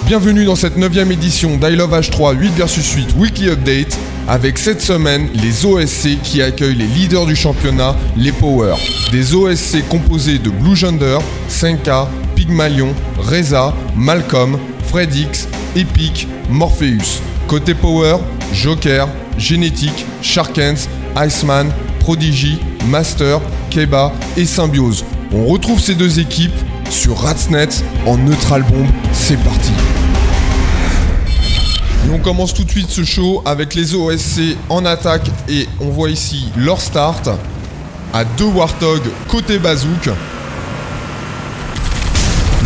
Bienvenue dans cette 9e édition d'I Love H3 8 vs 8 Weekly Update avec cette semaine les OSC qui accueillent les leaders du championnat, les Power. Des OSC composés de Blue Yonder, Senka, Pygmalion, Reza, Malcolm, Fredix, Epic, Morpheus. Côté Power, Joker, Genetic, Sharkens, Iceman, Prodigy, Master, Keba et Symbiose. On retrouve ces deux équipes sur Ratsnet en Neutral Bomb. C'est parti. Et on commence tout de suite ce show avec les OSC en attaque et on voit ici leur start à 2 Warthog côté Bazook.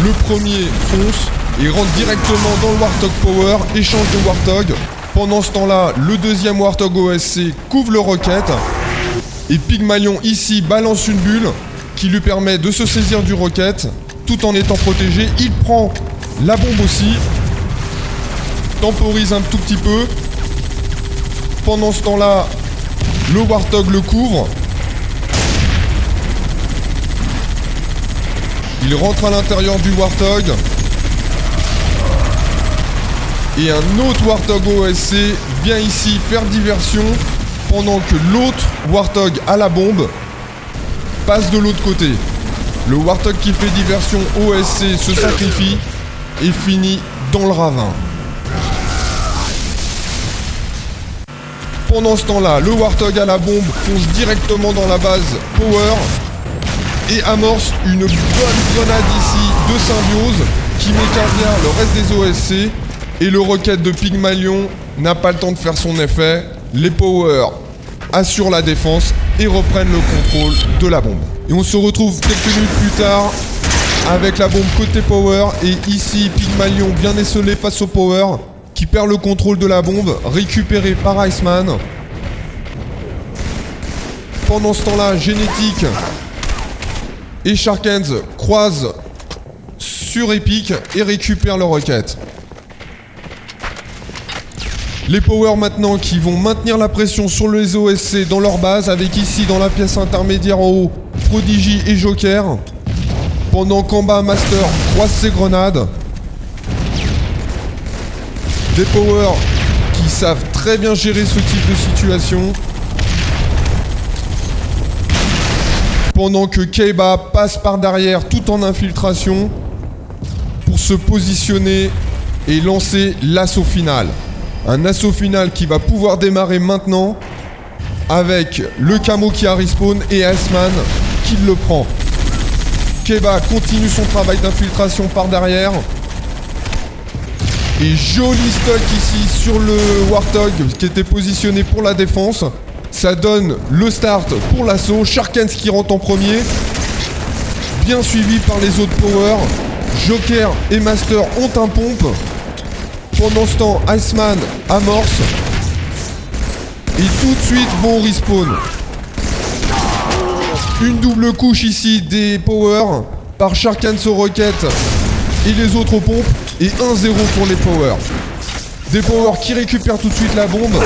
Le premier fonce et rentre directement dans le Warthog Power, échange de Warthog. Pendant ce temps-là, le deuxième Warthog OSC couvre le Rocket et Pygmalion ici balance une bulle qui lui permet de se saisir du Rocket tout en étant protégé. Il prend la bombe aussi, temporise un tout petit peu. Pendant ce temps-là, le Warthog le couvre. Il rentre à l'intérieur du Warthog. Et un autre Warthog OSC vient ici faire diversion pendant que l'autre Warthog à la bombe passe de l'autre côté. Le Warthog qui fait diversion OSC se sacrifie et finit dans le ravin. Pendant ce temps-là, le Warthog à la bombe fonce directement dans la base Power et amorce une bonne grenade ici de Symbiose qui met carrière le reste des OSC. Et le Rocket de Pygmalion n'a pas le temps de faire son effet. Les Power assurent la défense et reprennent le contrôle de la bombe. Et on se retrouve quelques minutes plus tard avec la bombe côté Power. Et ici, Pygmalion bien esselé face au Power qui perd le contrôle de la bombe, récupéré par Iceman. Pendant ce temps-là, Genetic et Sharkens croisent sur Epic et récupèrent le Rocket. Les Power maintenant qui vont maintenir la pression sur les OSC dans leur base avec ici dans la pièce intermédiaire en haut Prodigy et Joker. Pendant qu'en bas Master croise ses grenades. Des Power qui savent très bien gérer ce type de situation. Pendant que Keba passe par derrière tout en infiltration pour se positionner et lancer l'assaut final. Un assaut final qui va pouvoir démarrer maintenant avec le camo qui a respawn et Iceman qui le prend. Keba continue son travail d'infiltration par derrière. Et joli stock ici sur le Warthog qui était positionné pour la défense. Ça donne le start pour l'assaut. Sharkens qui rentre en premier. Bien suivi par les autres Power. Joker et Master ont un pompe. Pendant ce temps, Iceman amorce. Et tout de suite vont au respawn. Une double couche ici des Power par Sharkens au Rocket et les autres aux pompes. Et 1-0 pour les Power. Des Power qui récupèrent tout de suite la bombe.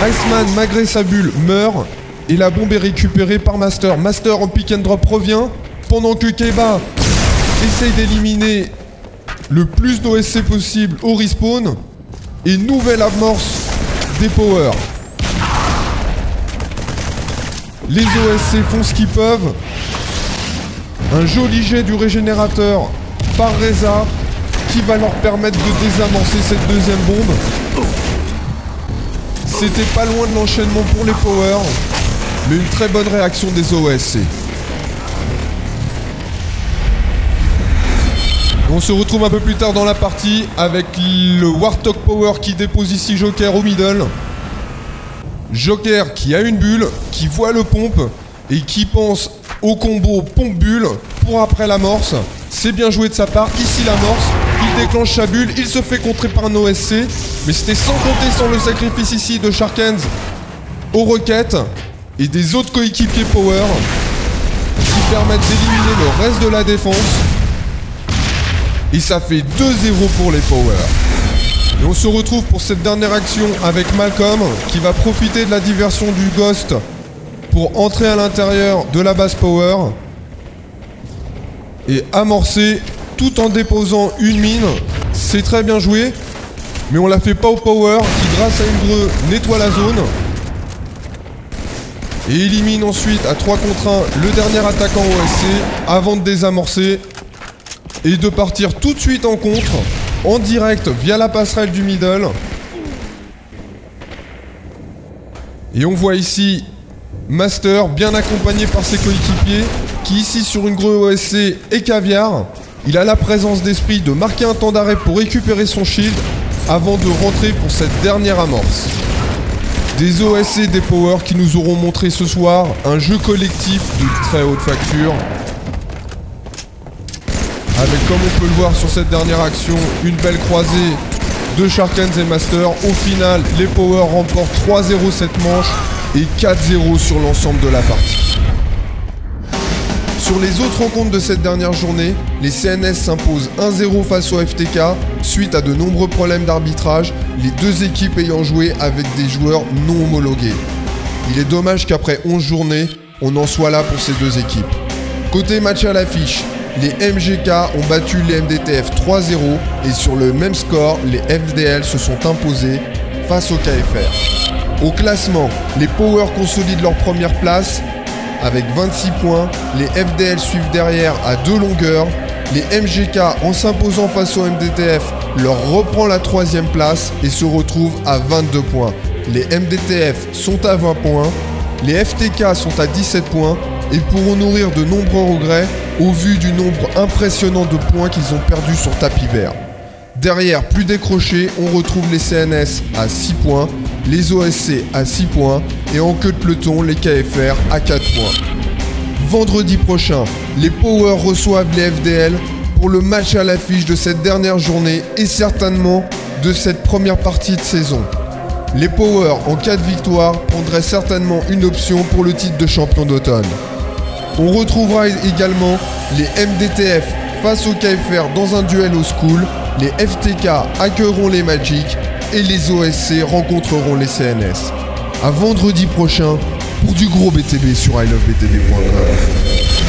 Iceman, malgré sa bulle, meurt. Et la bombe est récupérée par Master. Master en pick and drop revient. Pendant que Keba essaye d'éliminer le plus d'OSC possible au respawn. Et nouvelle amorce des Power. Les OSC font ce qu'ils peuvent. Un joli jet du régénérateur par Reza qui va leur permettre de désamorcer cette deuxième bombe. C'était pas loin de l'enchaînement pour les Power, mais une très bonne réaction des OSC. On se retrouve un peu plus tard dans la partie avec le Warthog Power qui dépose ici Joker au middle. Joker qui a une bulle, qui voit le pompe et qui pense au combo pompe-bulle pour après l'amorce. C'est bien joué de sa part. Ici l'amorce, il déclenche sa bulle, il se fait contrer par un OSC. Mais c'était sans compter sur le sacrifice ici de Sharkens au Rocket et des autres coéquipiers Power qui permettent d'éliminer le reste de la défense. Et ça fait 2-0 pour les Power. Et on se retrouve pour cette dernière action avec Malcolm qui va profiter de la diversion du Ghost pour entrer à l'intérieur de la base Power et amorcer tout en déposant une mine. C'est très bien joué, mais on la fait pas au power qui, grâce à une greu, nettoie la zone. Et élimine ensuite à 3 contre 1 le dernier attaquant OSC avant de désamorcer et de partir tout de suite en contre, en direct via la passerelle du middle. Et on voit ici Master bien accompagné par ses coéquipiers qui ici sur une greu OSC et caviar. Il a la présence d'esprit de marquer un temps d'arrêt pour récupérer son shield avant de rentrer pour cette dernière amorce. Des OSC et des Power qui nous auront montré ce soir un jeu collectif de très haute facture. Avec, comme on peut le voir sur cette dernière action, une belle croisée de Sharkans et Master. Au final, les Power remportent 3-0 cette manche et 4-0 sur l'ensemble de la partie. Sur les autres rencontres de cette dernière journée, les CNS s'imposent 1-0 face au FTK suite à de nombreux problèmes d'arbitrage, les deux équipes ayant joué avec des joueurs non homologués. Il est dommage qu'après 11 journées, on en soit là pour ces deux équipes. Côté match à l'affiche, les MGK ont battu les MDTF 3-0 et sur le même score, les FDL se sont imposés face au KFR. Au classement, les Power consolident leur première place avec 26 points, les FDL suivent derrière à 2 longueurs, les MGK en s'imposant face au MDTF leur reprend la 3e place et se retrouve à 22 points. Les MDTF sont à 20 points, les FTK sont à 17 points et pourront nourrir de nombreux regrets au vu du nombre impressionnant de points qu'ils ont perdus sur tapis vert. Derrière, plus décroché, on retrouve les CNS à 6 points, les OSC à 6 points et en queue de peloton, les KFR à 4 points. Vendredi prochain, les Power reçoivent les FDL pour le match à l'affiche de cette dernière journée et certainement de cette première partie de saison. Les Power, en cas de victoire, prendraient certainement une option pour le titre de champion d'automne. On retrouvera également les MDTF face au KFR dans un duel au school, les FTK accueilleront les Magic et les OSC rencontreront les CNS. À vendredi prochain pour du gros BTB sur ilovebtb.com.